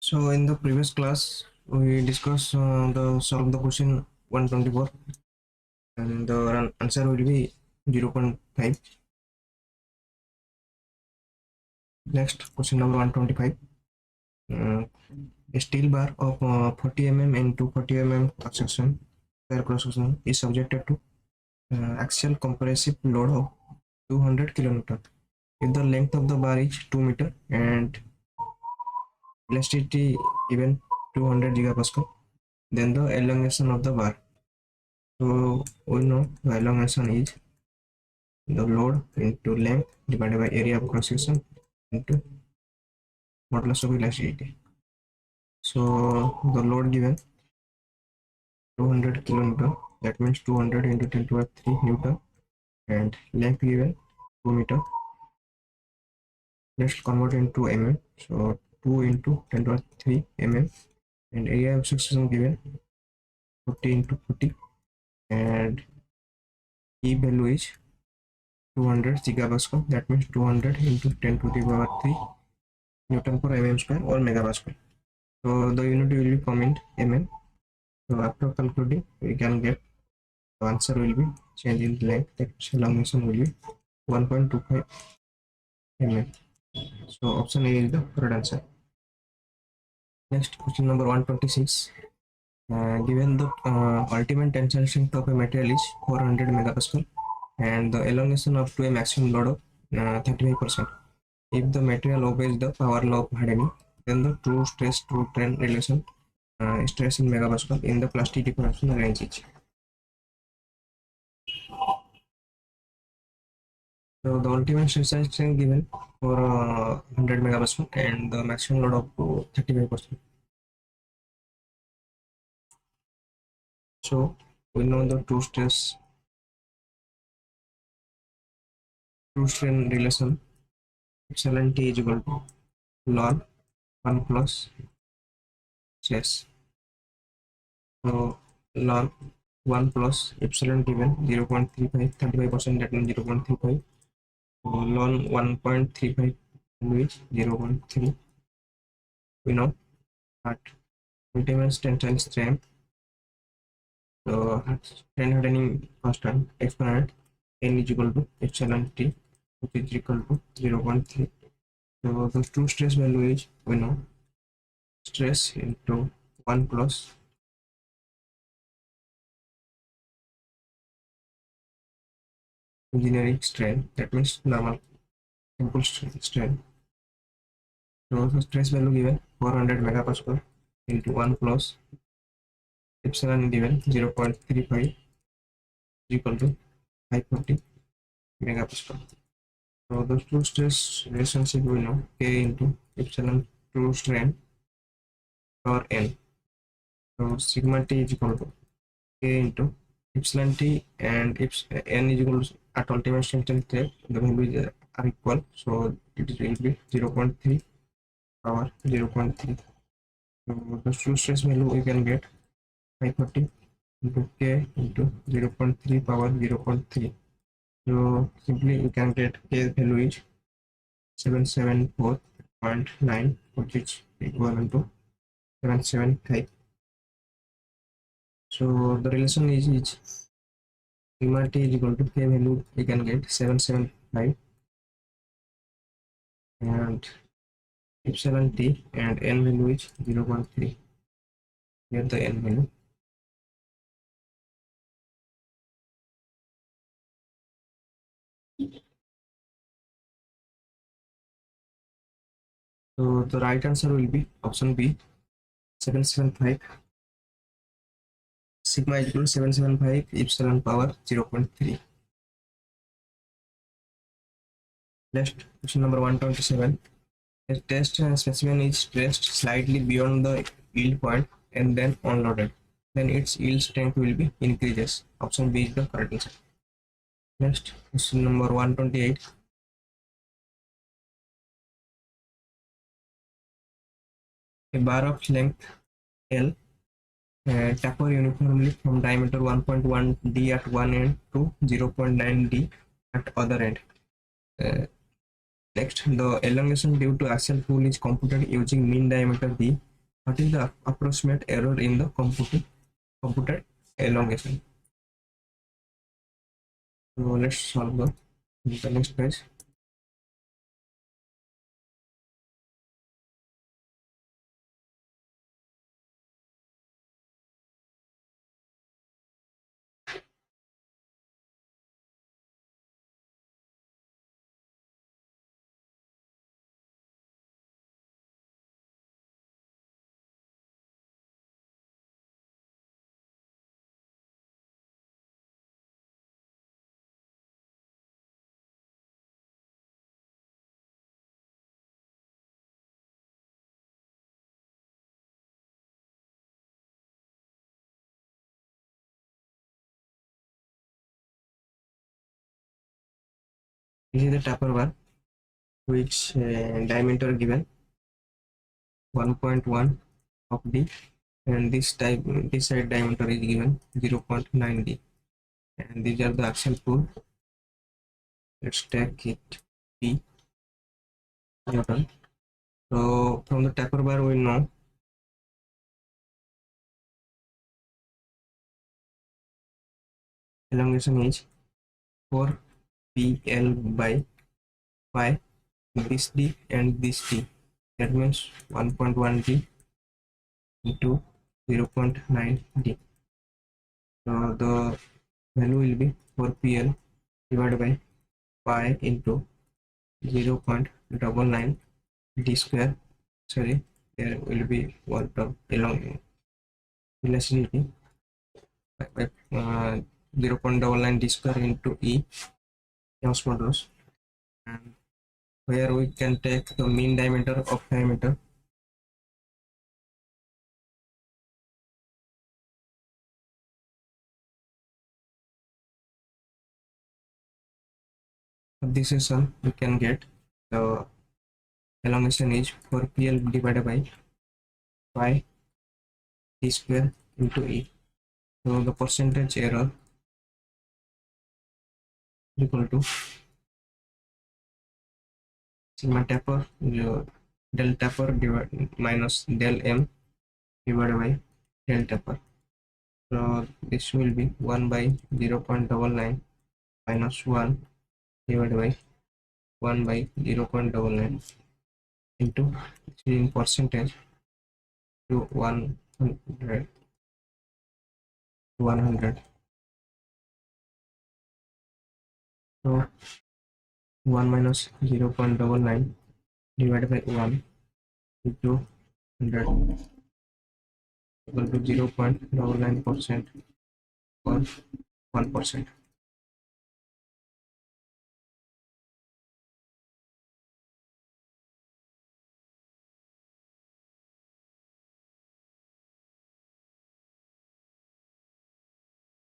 So in the previous class, we discussed the solve the question 124, and the answer will be 0.5. Next question number 125. A steel bar of 40 mm into 40 mm cross-section is subjected to axial compressive load of 200 kN. If the length of the bar is 2 meter and elasticity given 200 gigapascal, then the elongation of the bar. So we know the elongation is the load into length divided by area of cross section into modulus of elasticity. So the load given 200 kilonewton, that means 200 into 10 to the 3 newton, and length given 2 meter. Let's convert into mm. So 2 into 10 to the 3 mm, and area of section given 40 into 40, and E value is 200 gigapascal, that means 200 into 10 to the power 3 Newton per mm square or megapascal. So the unit will be come in mm. So after calculating, we can get the answer will be change in length, that elongation will be 1.25 mm. So option A is the correct answer. Next question number 126. Given the ultimate tensile strength of a material is 400 megapascal and the elongation up to a maximum load of 35%. If the material obeys the power law of hardening, then the true stress true strain relation stress in megapascal in the plastic deformation range is. So the ultimate tensile strength given for 100 megapascal and the maximum load of 35%. So we know the true strain relation epsilon T is equal to ln 1 plus stress. So ln 1 plus epsilon given 0.35, 35%, that means 0.35. So ln 1.35 which 0.3. We know that ultimate tensile strength. So strain hardening constant exponent n is equal to epsilon T, which is equal to 0.3. So the true stress value is, we know, stress into 1 plus engineering strain, that means normal simple strain. So the stress value given 400 megapascal into 1 plus epsilon given 0.35 is equal to 540 megapascal. So the true stress relationship we know K into epsilon true strain per N. So sigma T is equal to K into epsilon T and N is equal to at ultimate strength, the values are equal. So it will be 0.3 power 0.3. So the true stress value we can get 540 into K into 0.3 power 0.3. So simply you can get K value is 774.9, which is equivalent to 775. So the relation is sigma T is equal to K value we can get 775 and epsilon T and N value is 0.3. Here the N value. So the right answer will be option B, 775. Sigma is equal to 775 epsilon power 0.3. Next question number 127. The test specimen is stressed slightly beyond the yield point and then unloaded. Then its yield strength will be increases. Option B is the correct answer. Next question number 128. A bar of length L taper uniformly from diameter 1.1 D at one end to 0.9 D at other end. Next, the elongation due to axial pull is computed using mean diameter D What is the approximate error in the computed elongation? So let's solve the next page. This is the taper bar, which diameter given 1.1 of D, and this side diameter is given 0.9 D, and these are the axial pull. Let's take it P Newton. So from the taper bar we know elongation is 4PL by pi, this D and this D. That means 1.1 D into 0.9 D. So the value will be 4PL divided by pi into 0.99 D square. Sorry, there will be one term along elasticity by 0.99 D square into E Young's modulus, and where we can take the mean diameter of diameter. This is all we can get. The elongation is 4PL divided by pi D square into E. So the percentage error is equal to sigma taper del taper minus del M divided by del taper. So this will be 1 by 0.99 minus 1 divided by 1 by 0.99 into in percentage to 100. So 1 minus 0.99 divided by 1 into 100 equal to 0.99% or 1%.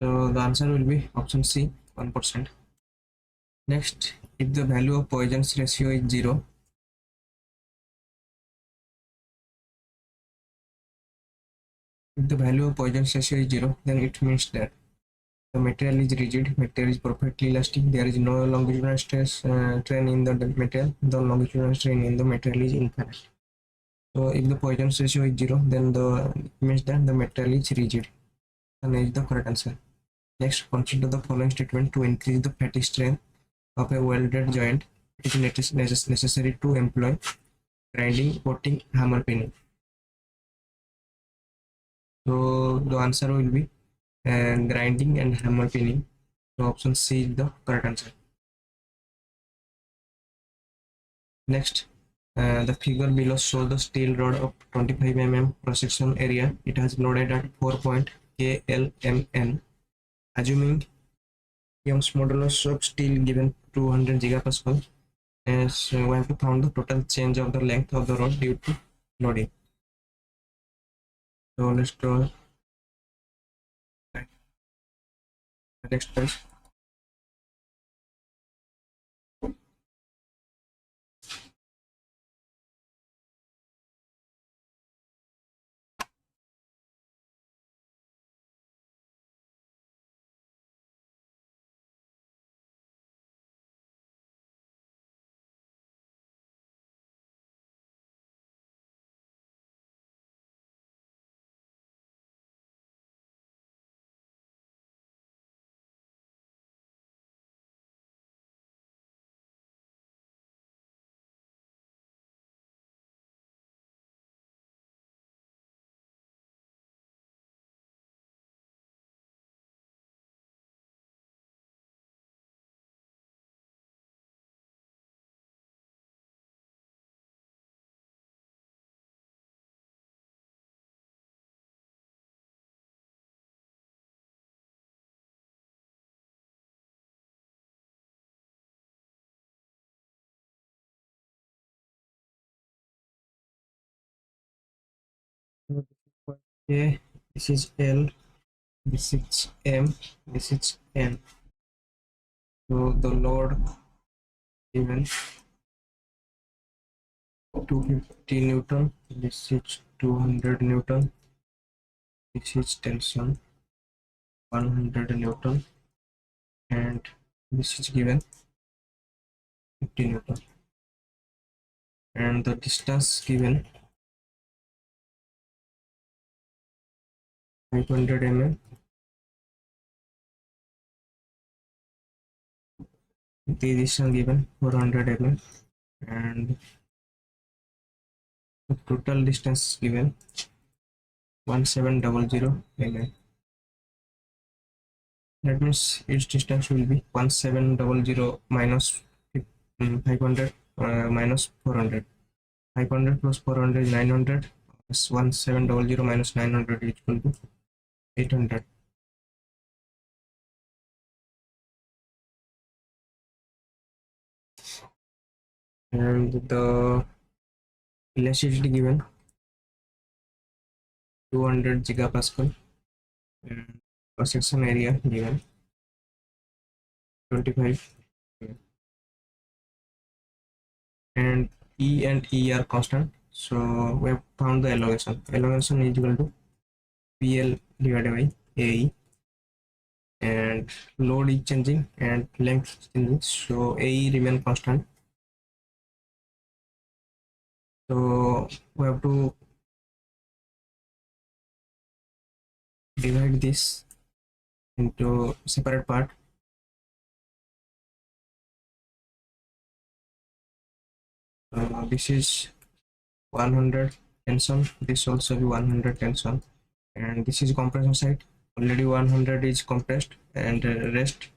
So the answer will be option C, 1%. Next, if the value of Poisson's ratio is 0, if the value of Poisson's ratio is 0, then it means that the material is rigid, material is perfectly elastic, there is no longitudinal stress strain in the material, the longitudinal strain in the material is infinite. So if the Poisson's ratio is 0, then the means that the material is rigid, and is the correct answer. Next, consider the following statement: to increase the fatigue strength of a welded joint, it is necessary to employ grinding, coating, hammer pinning. So the answer will be grinding and hammer pinning. So option C is the correct answer. Next, the figure below shows the steel rod of 25 mm cross-section area. It has loaded at 4.KLMN. Assuming Young's modulus of steel given 200 gigapascal, as we have to find the total change of the length of the rod due to loading. So let's draw the next page. A, this is L, this is M, this is N. So the load given 250 Newton, this is 200 Newton, this is tension 100 Newton, and this is given 50 Newton, and the distance given 500 mm, the distance given 400 mm, and the total distance given 1700 mm. That means its distance will be 1700 minus 500 minus 400. 500 plus 400 is 900. 1700 minus 900 is equal to 800. And the elasticity given 200 gigapascal, and cross section area given 25, and E and E are constant. So we have found the elongation. Elongation is equal to PL divided by AE, and load is changing and length is changing, so AE remain constant. So we have to divide this into separate part. This is 100 tension, this also be 100 tension, and this is compression side. Already 100 is compressed, and rest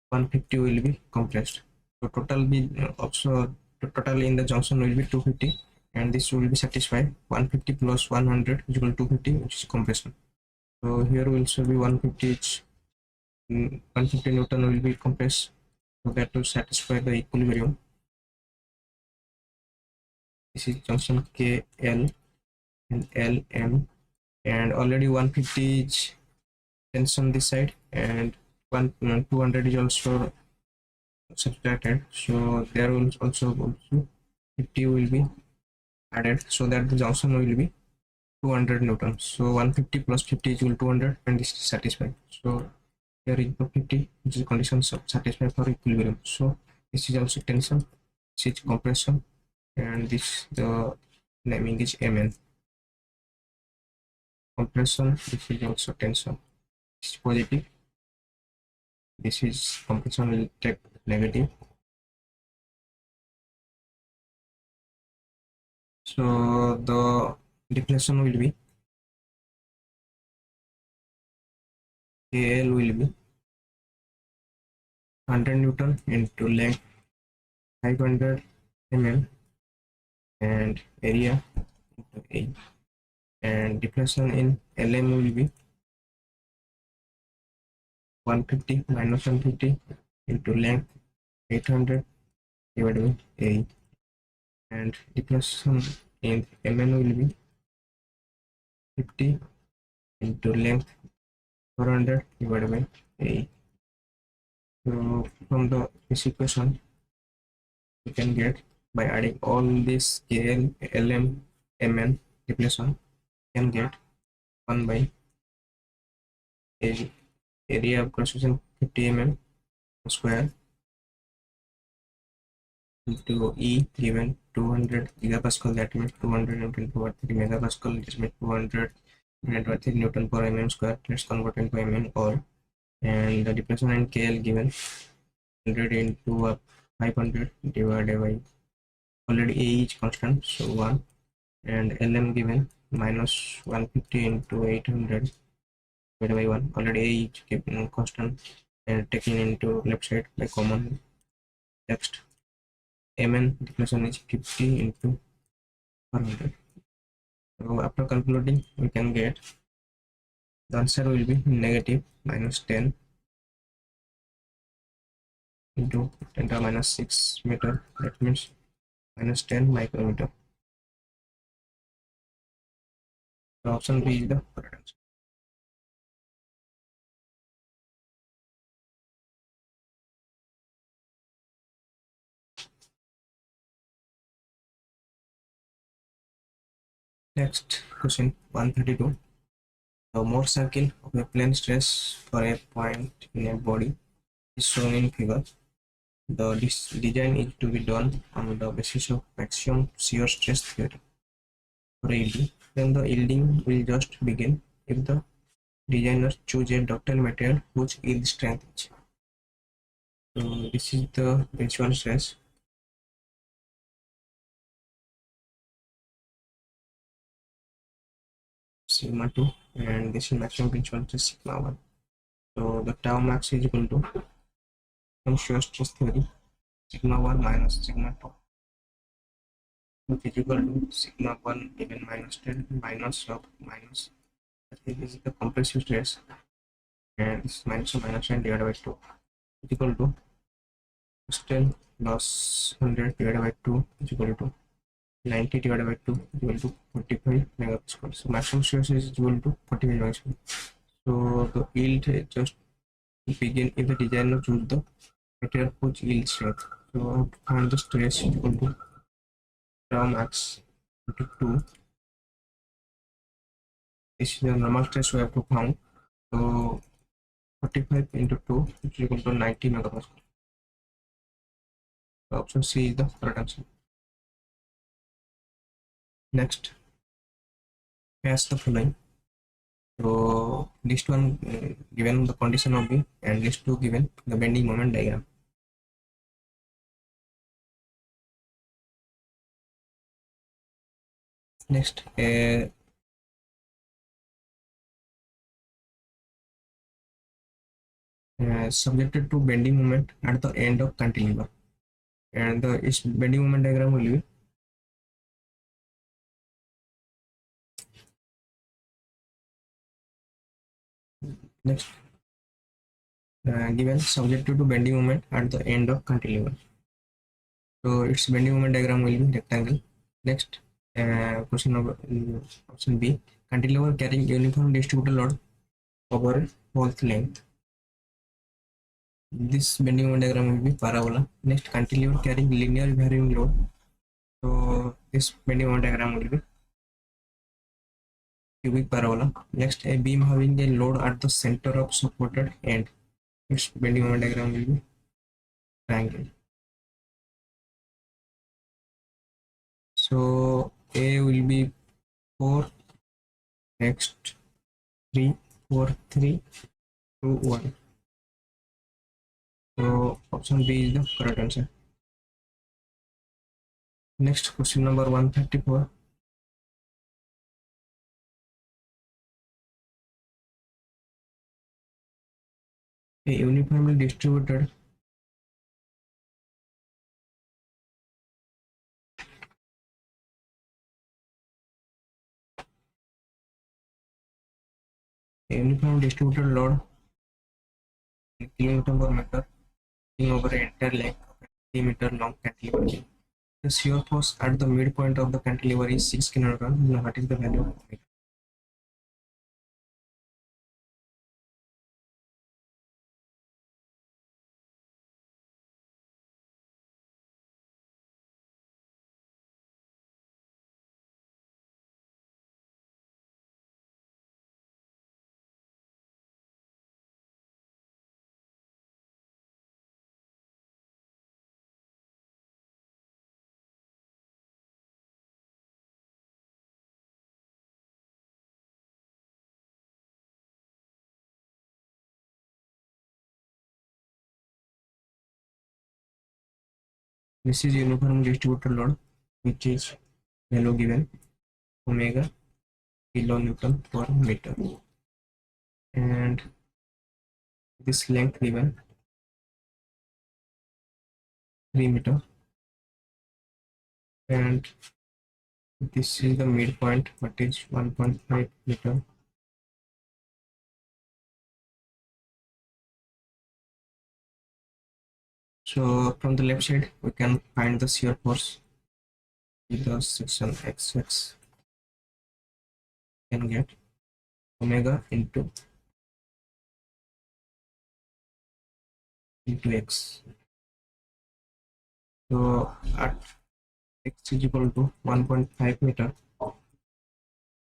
150 will be compressed. So total be also total in the junction will be 250, and this will be satisfied. 150 plus 100 is equal to 250, which is compression. So here will also be 150 each. 150 Newton will be compressed, so that to satisfy the equilibrium. This is junction KL and LM, and already 150 is tension this side, and 200 is also subtracted, so there will also 50 will be added, so that the junction will be 200 Newton. So 150 plus 50 is equal to 200, and this is satisfied. So here is 50, which is condition satisfied for equilibrium. So this is also tension, this is compression, and this the naming is MN. Compression, this is also tension. This is positive. This is compression will take negative. So the deflection will be KL will be 100 Newton into length 500 mm and area into A, and deflection in LM will be 150 minus 150 into length 800 divided by A, and deflection in MN will be 50 into length 400 divided by A. So from this equation we can get, by adding all this KL, LM, MN deflection, can get 1 by area of cross section 50 mm square into E given 200 gigapascal, that means 200 into 3 megapascal, this means 200 3 Newton per mm square. Let's convert into mm or, and the deflection in KL given 100 into 500 divided by, already A is constant, so 1, and LM given minus 150 into 800 divided by 1, already A is given constant and taken into left side by common. Next, MN deflection is 50 into 400. So after calculating, we can get the answer will be negative minus 10 into 10 to the minus 6 meter, that means minus 10 micrometer. So option B is the correct answer. Next question 132. The mode circle of a plane stress for a point in a body is shown in figure. The design is to be done on the basis of maximum shear stress theory for yielding. Then the yielding will just begin if the designer choose a ductile material whose yield strength is. So this is the principal stress. Sigma 2, and this is maximum principal stress sigma 1. So the tau max is equal to some shear stress theory sigma 1 minus sigma 2, which is equal to sigma 1 given minus 10 minus of minus. This is the compressive stress, and this minus of minus 10 divided by 2 is equal to 10 plus 100 divided by 2 is equal to 90 divided by 2 is equal to 45 megapascal. So maximum stress is equal to 45 megapascal. So the yield just begin if the designer choose the material whose yield strength. So I have to find the stress is equal to tau max into 2. This is the normal stress we have to find. So 45 into 2 which is equal to 90 megapascal. So option C is the correct answer. Next, as the following. So list 1 given the condition of B, and list 2 given the bending moment diagram. Next, subjected to bending moment at the end of cantilever, and the its bending moment diagram will be next, given subjected to bending moment at the end of cantilever. So its bending moment diagram will be rectangle. Next, question number option B, cantilever carrying uniform distributed load over whole length. This bending moment diagram will be parabola. Next, cantilever carrying linear varying load. So this bending moment diagram will be cubic parabola. Next, a beam having a load at the center of supported end. Its bending moment diagram will be triangle. So A will be 4, next 3, 4, 3, 2, 1. So option B is the correct answer. Next, question number 134. A uniformly distributed load in kilometer per meter over an entire length of a 3-meter long cantilever beam. The shear force at the midpoint of the cantilever is 6 kN. Now, what is the value of omega? This is uniform distributed load, which is value given omega kilonewton per meter, and this length given 3 meter, and this is the midpoint, what is 1.5 meter. So from the left side we can find the shear force with the section XX. can get omega into x. So at x is equal to 1.5 meter,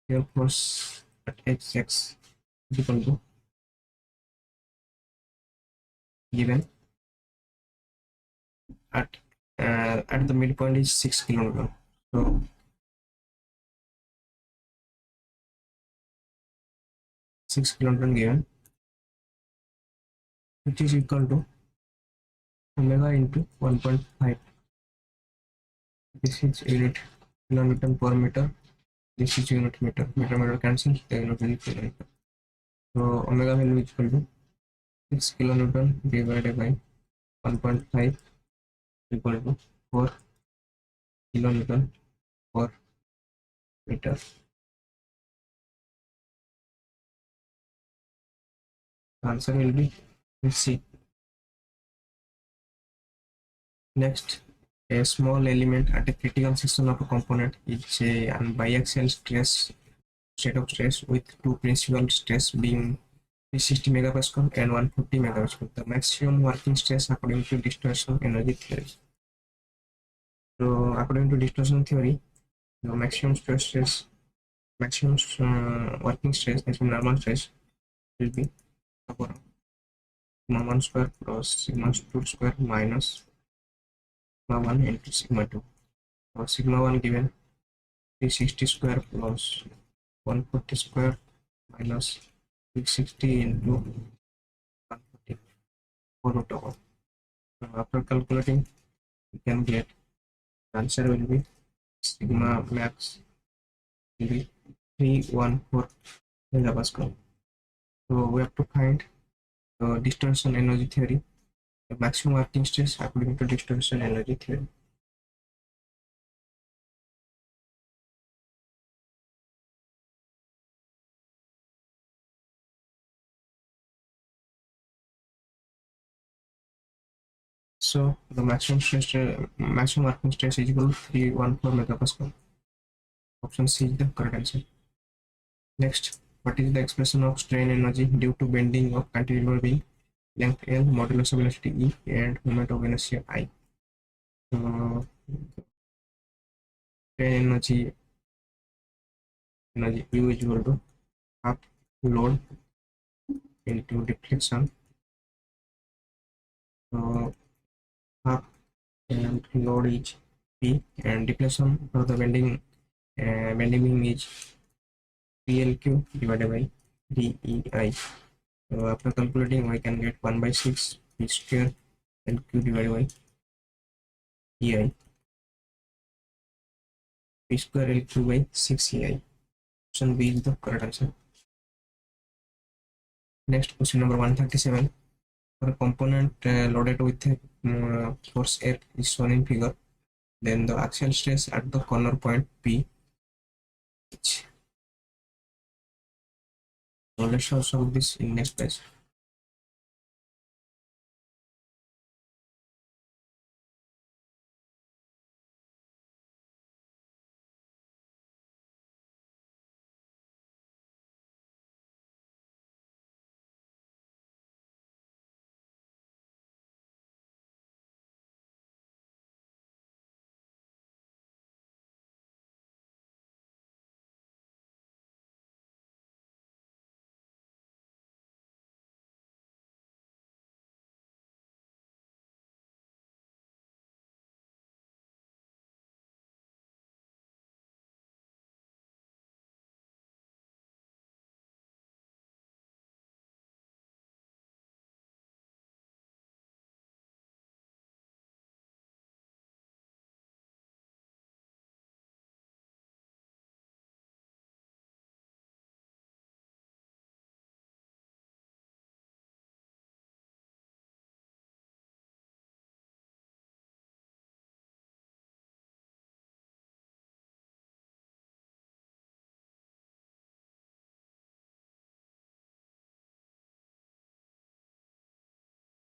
your force at x is equal to given at the midpoint is 6 kilonewton. So 6 kilonewton given, which is equal to omega into 1.5. This is unit kilonewton per meter. This is unit meter. Meter cancel. The unit will be kilometer. So omega value is equal to 6 kilonewton divided by 1.5 equal to 4 kilonewton per meter. The answer will be C. Next, a small element at a critical section of a component is an biaxial stress state of stress with two principal stress being 360 megapascal and 140 megapascal. The maximum working stress according to distortion energy theory. So according to distortion theory, the maximum working stress, maximum normal stress will be sigma 1 square plus sigma 2 square minus sigma 1 into sigma 2. So sigma 1 given 360 square plus 140 square minus 660 into 140 whole root over. So after calculating, you can get the answer will be sigma max will be 314 megapascal. So we have to find the distortion energy theory, the maximum working stress according to distortion energy theory. So the maximum working stress is equal to 314 megapascal. Option C is the correct answer. Next, what is the expression of strain energy due to bending of cantilever beam? Length L, modulus of velocity E, and moment of inertia I. So strain energy U is equal to half load into deflection. So half and load is P, and deflection for the bending beam is PLQ divided by DEI. So after calculating, we can get 1 by 6 P square LQ divided by EI. P square LQ by 6 EI. Option B is the correct answer. Next, question number 137. For a component loaded with a force F is shown in figure, then the axial stress at the corner point P. So let's solve this in next page.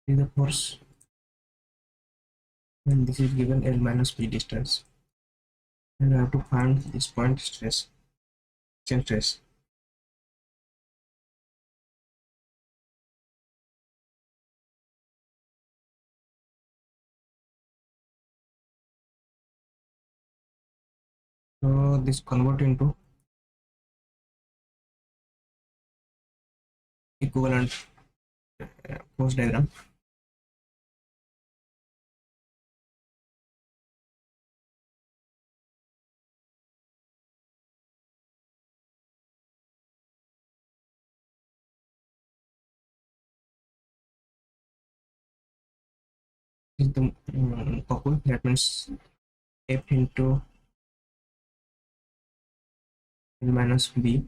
Is the force, and this is given L minus P distance, and I have to find this point stress, axial stress. So this convert into equivalent force diagram. Is the couple, that means F into L minus B,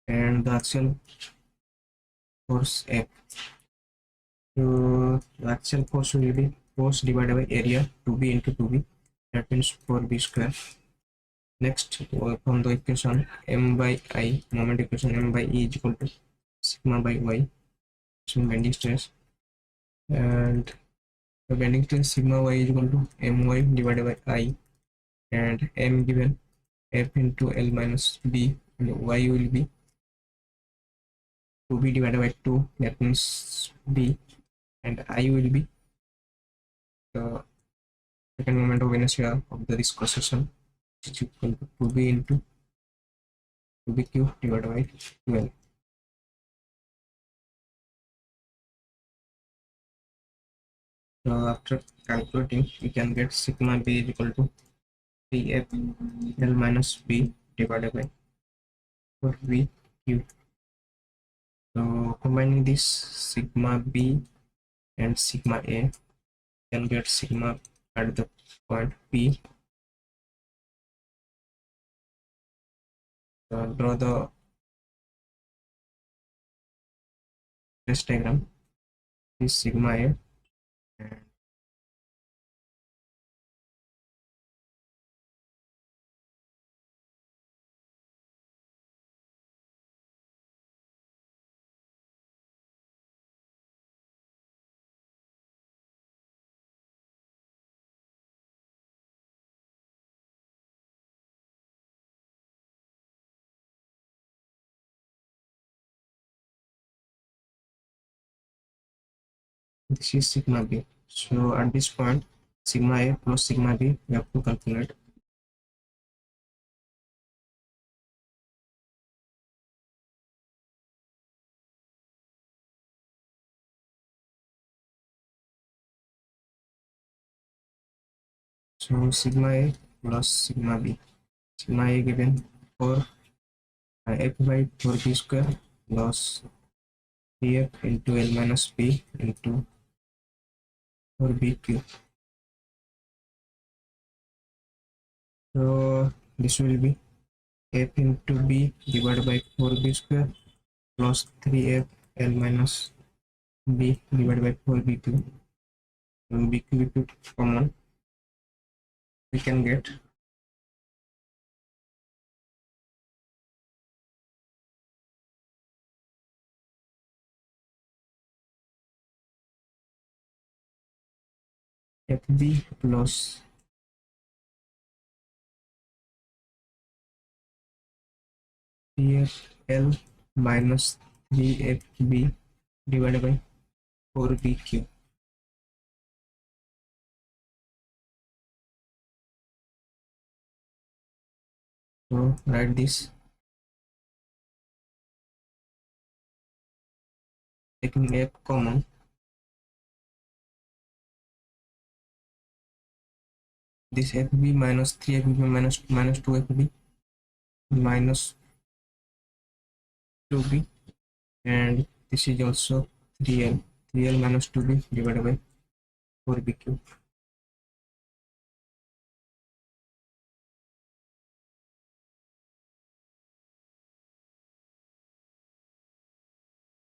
and the axial force F. So the axial force will be force divided by area 2b into 2b, that means 4b square. Next, from the equation m by I, moment equation, m by E is equal to sigma by y, so bending stress, and the bending stress sigma y is equal to my divided by I, and m given F into L minus B, and y will be 2b divided by 2, that means b, and I will be the second moment of inertia of the discussion, which is equal to 2b into 2b cube divided by 12. So after calculating, we can get sigma b is equal to 3f L minus b divided by 4b cube. So combining this sigma b and sigma a, can get sigma at the point P. Draw the stress diagram. This sigma a, and this is sigma b. So at this point, sigma a plus sigma b, we have to calculate. So sigma a plus sigma b. Sigma a given 4 f by 4b square plus 3f into L minus b into 4b cube. So this will be f into b divided by 4b square plus 3f L minus b divided by 4b cube. So b cube common, we can get fb plus 3fl minus 3fb divided by 4b cube. So write this, taking f common, this fb minus 3fb minus 2fb minus 2b, and this is also 3l minus 2b divided by 4b cube.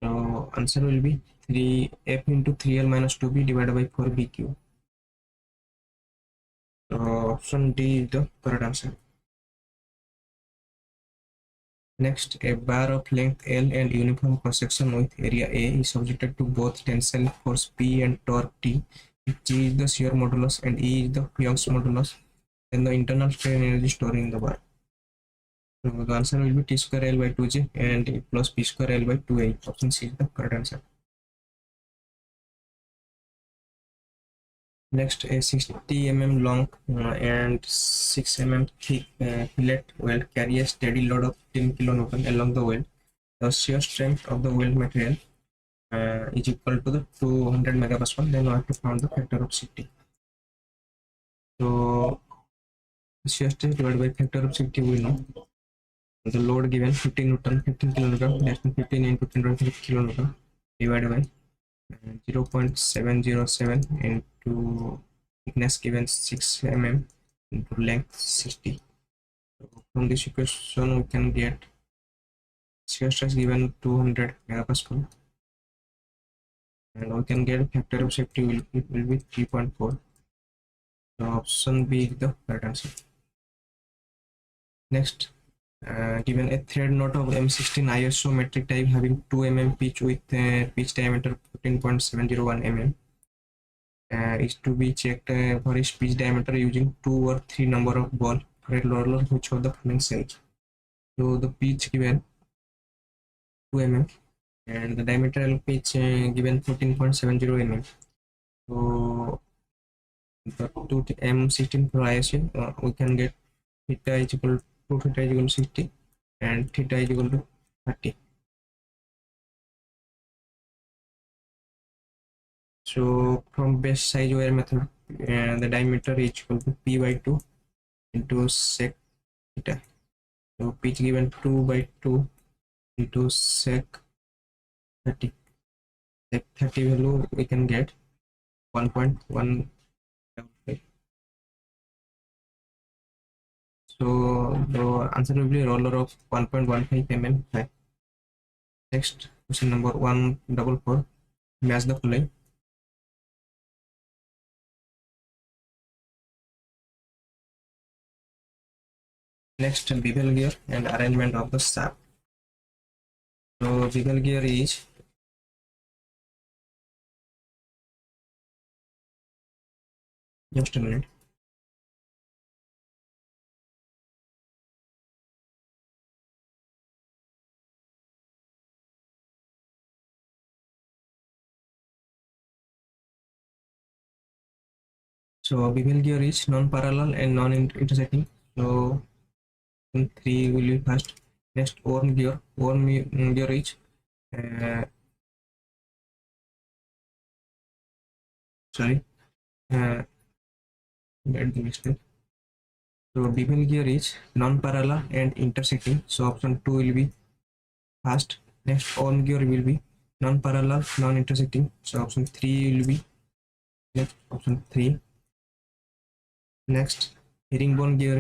So answer will be 3f into 3l minus 2b divided by 4b cube. So option D is the correct answer. Next, a bar of length L and uniform cross-section with area A is subjected to both tensile force P and torque T. If G is the shear modulus and E is the Young's modulus, then the internal strain energy stored in the bar. So the answer will be T square L by 2J and plus P square L by 2A. Option C is the correct answer. Next, a 60 mm long and 6 mm thick fillet weld carry a steady load of 10 kilonewton along the weld. The shear strength of the weld material is equal to the 200 megapascal. Then we have to find the factor of safety. So shear strength divided by factor of safety we know. The load given 15 newton, 15 kilonewton, less than 15 into 10 to the 3 kilonewton divided by 0.707 into thickness given 6 mm into length 60. So from this equation we can get shear stress given 200 megapascal, and we can get factor of safety will be 3.4. So option B is the right answer. Next, given a thread knot of M16 ISO metric type having 2 mm pitch with pitch diameter 14.701 mm is to be checked for its pitch diameter using 2 or 3 number of ball thread roller which of the following cells. So the pitch given 2 mm and the diameter pitch given 14.70 mm. So the 2 M16 for ISO we can get theta is equal to theta is equal to 60 and theta is equal to 30. So from base size wire method, the diameter is equal to p by 2 into sec theta. So pitch given 2 by 2 into sec 30. Sec 30 value we can get 1.1. So the answer will be roller of 1.15 mm high. Next, question number 144. Match the following. Next, bevel gear and arrangement of the shaft. So bevel gear is just a minute. So bevel gear is non-parallel and non-intersecting. So 3 will be first. Next, worm gear. Worm gear is sorry. Get the mistake. So bevel gear is non-parallel and intersecting. So option 2 will be first. Next, worm gear will be non-parallel, non-intersecting. So option 3 will be next. Option 3. Next, herringbone gear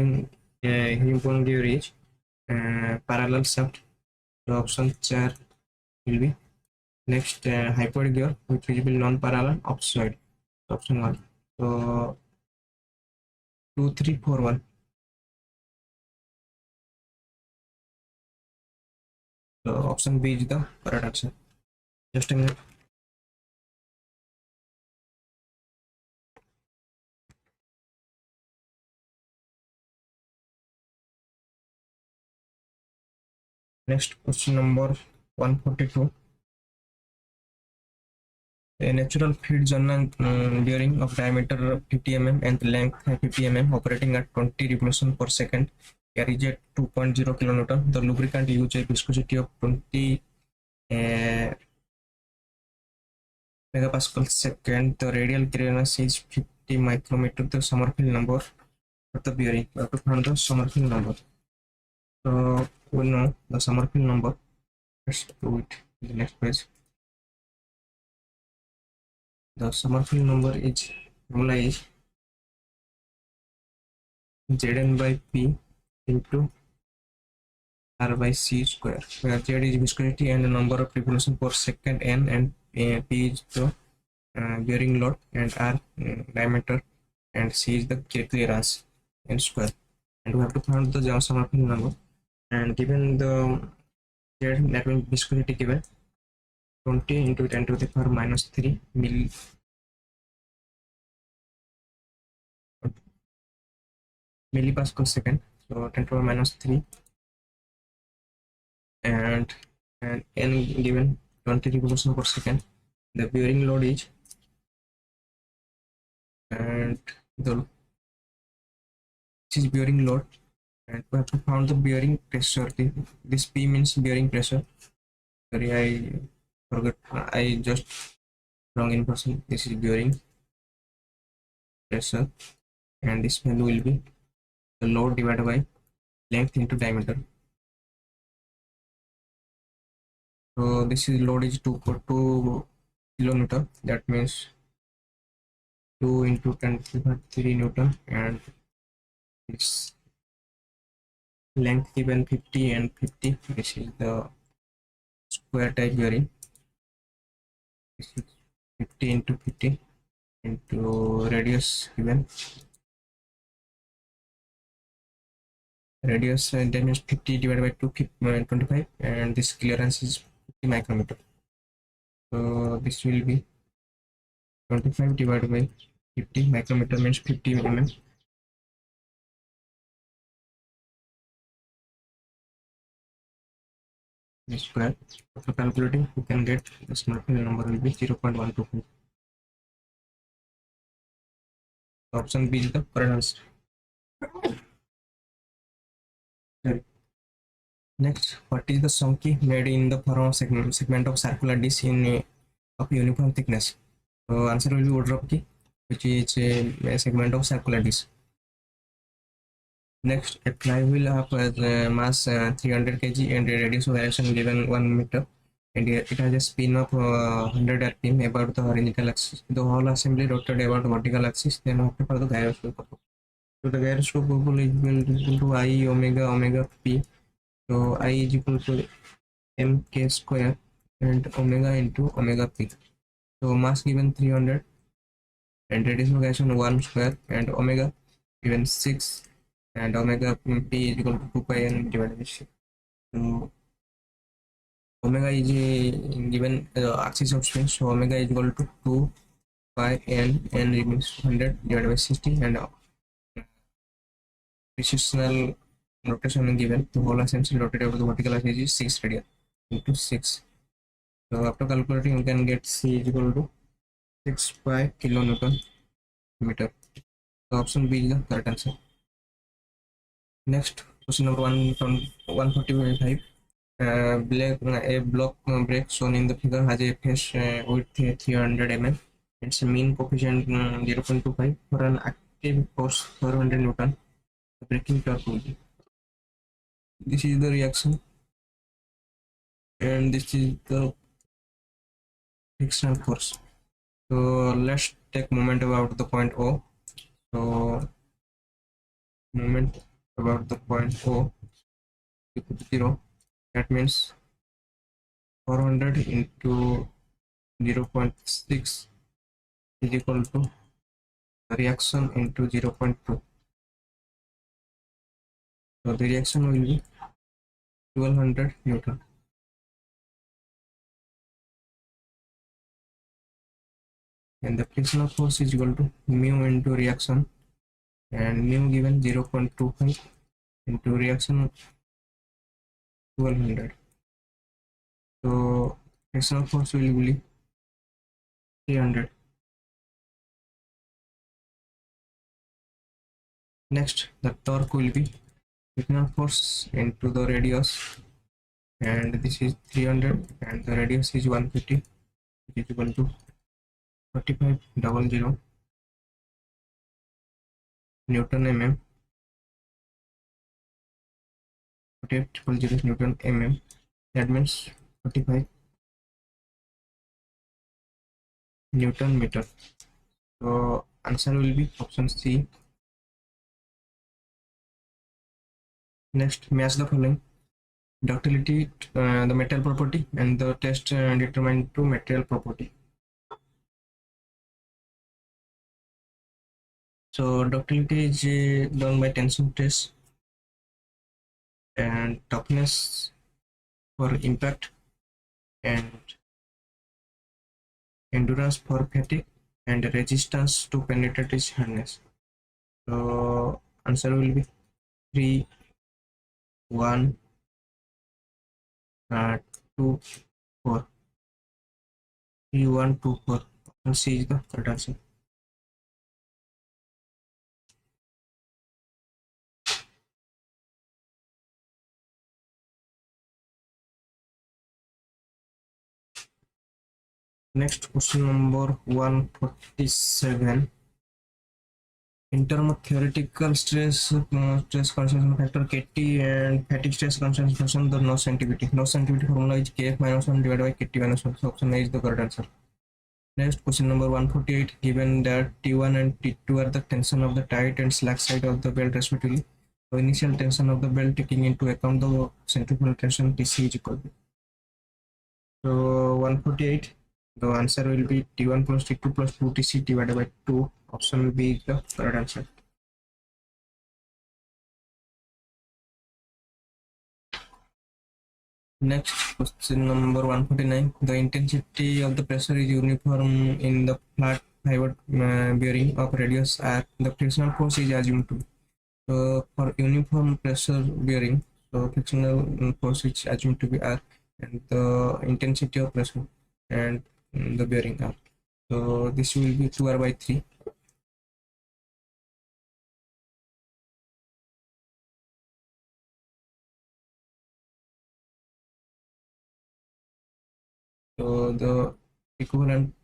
is parallel shaft. So option 4 will be next. Hypoid gear which will be non-parallel offside. So option 1. So 2, 3, 4, 1. So option B is the correct answer. Just a minute. Next, question number 142. A natural feed journal bearing of diameter 50 mm and length 50 mm operating at 20 revolutions per second carries a 2.0 kilonewton. The lubricant uses a viscosity of 20 megapascal second. The radial clearance is 50 micrometer. The Sommerfeld number for the bearing. We have to find the Sommerfeld number. So we know the Sommerfeld number. Let's do it in the next page. The Sommerfeld number is formula is Zn by P into R by C square, where Z is viscosity and the number of revolutions per second n, and P is the bearing load, and R diameter, and C is the clearance n square. And we have to find the Sommerfeld number. And given the Z, that means viscosity given 20 into 10 to the power minus 3 millipascal second. So 10 to the power minus 3 and n given 20 revolutions per second. The bearing load is and the this is bearing load, and we have to find the bearing pressure. This P means bearing pressure. Sorry, I forgot. I just wrong information. This is bearing pressure, and this value will be the load divided by length into diameter. So this is load is 2 kilonewton. That means 2 into 10 to the 3 Newton, and its length given 50 and 50. This is the square type bearing. This is 50 into 50 into radius given. Radius that means 50 divided by 25, and this clearance is 50 micrometer. So this will be 25 divided by 50 micrometer means 50 mm. Square. After calculating, you can get the small number will be 0.125. Option B is the correct answer. Next, what is the sonki made in the form of segment of circular disc in of uniform thickness? So answer will be order of key, which is a segment of circular disc. Next, a flywheel of mass 300 kg and a radius of direction given 1 meter, and it has a spin of 100 rpm about the horizontal axis. The whole assembly rotated about the vertical axis. Then after for the gyroscope. So the gyroscope is equal to I omega p. So I is equal to mk square and omega into omega p. So mass given 300 and radius of direction 1 square and omega given 6 and omega p is equal to 2 pi n divided by 6. So omega is given axis of spin, so omega is equal to 2 pi n remains 100 divided by 60, and precessional rotation given. The whole assembly rotated over the vertical axis is 6 radian into 6. So after calculating, you can get C is equal to 6 pi kilonewton meter. So option B is the correct answer. Next, question number 1 from 145. A block break shown in the figure has a face width 300 mm. Its mean coefficient 0.25 for an active force 400 Newton. The breaking torque will be. This is the reaction, and this is the frictional force. So let's take moment about the point O. So moment about the point O equal to 0. That means 400 into 0.6 is equal to reaction into 0.2. So the reaction will be 1200 Newton. And the frictional force is equal to mu into reaction, and mu given 0.25 into reaction 1200. So frictional force will be 300. Next, the torque will be frictional force into the radius, and this is 300 and the radius is 150, which is equal to 4500 Newton mm. 4800 Newton mm. That means 45 Newton meter. So answer will be option C. Next, match the following: ductility, the metal property, and the test determined to material property. So ductility is done by tension test, and toughness for impact, and endurance for fatigue, and resistance to penetrate is hardness. So answer will be 3, 1, 2, 4. 3, 1, 2, 4. Option C is the correct answer. Next question number 147. In terms of theoretical stress concentration factor Kt and fatigue stress concentration, the no sensitivity. No sensitivity formula is Kf minus 1 divided by Kt minus 1. So option A is the correct answer. Next question number 148. Given that T1 and T2 are the tension of the tight and slack side of the belt respectively, so initial tension of the belt taking into account the centrifugal tension Tc is equal to. So 148. The answer will be T1 plus T2 plus 2Tc divided by 2. Option will be the correct answer. Next question number 149. The intensity of the pressure is uniform in the flat fiber bearing of radius r. The frictional force is assumed to be. So for uniform pressure bearing, so frictional force is assumed to be r, and the intensity of pressure and the bearing r. So this will be 2r by 3. So the equivalent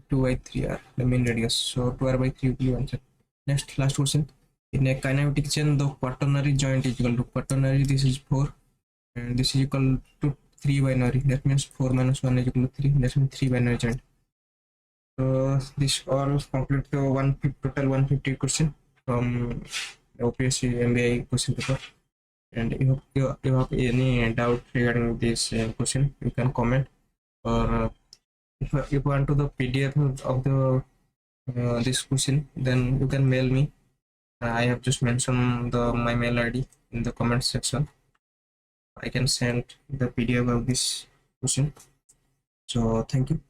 2 by 3 r, the main radius. So 2r by 3 will be answer. Next, last question. In a kinematic chain, the quaternary joint is equal to quaternary. This is 4, and this is equal to 3 binary. That means 4 minus 1 is equal to 3. That means 3 binary joint. So this all complete the total 150 question from the Opsc MBA question paper. And if you have any doubt regarding this question, you can comment, or if you want to the PDF of the this question, then you can mail me. I have just mentioned my mail ID in the comment section. I can send the PDF of this question. So thank you.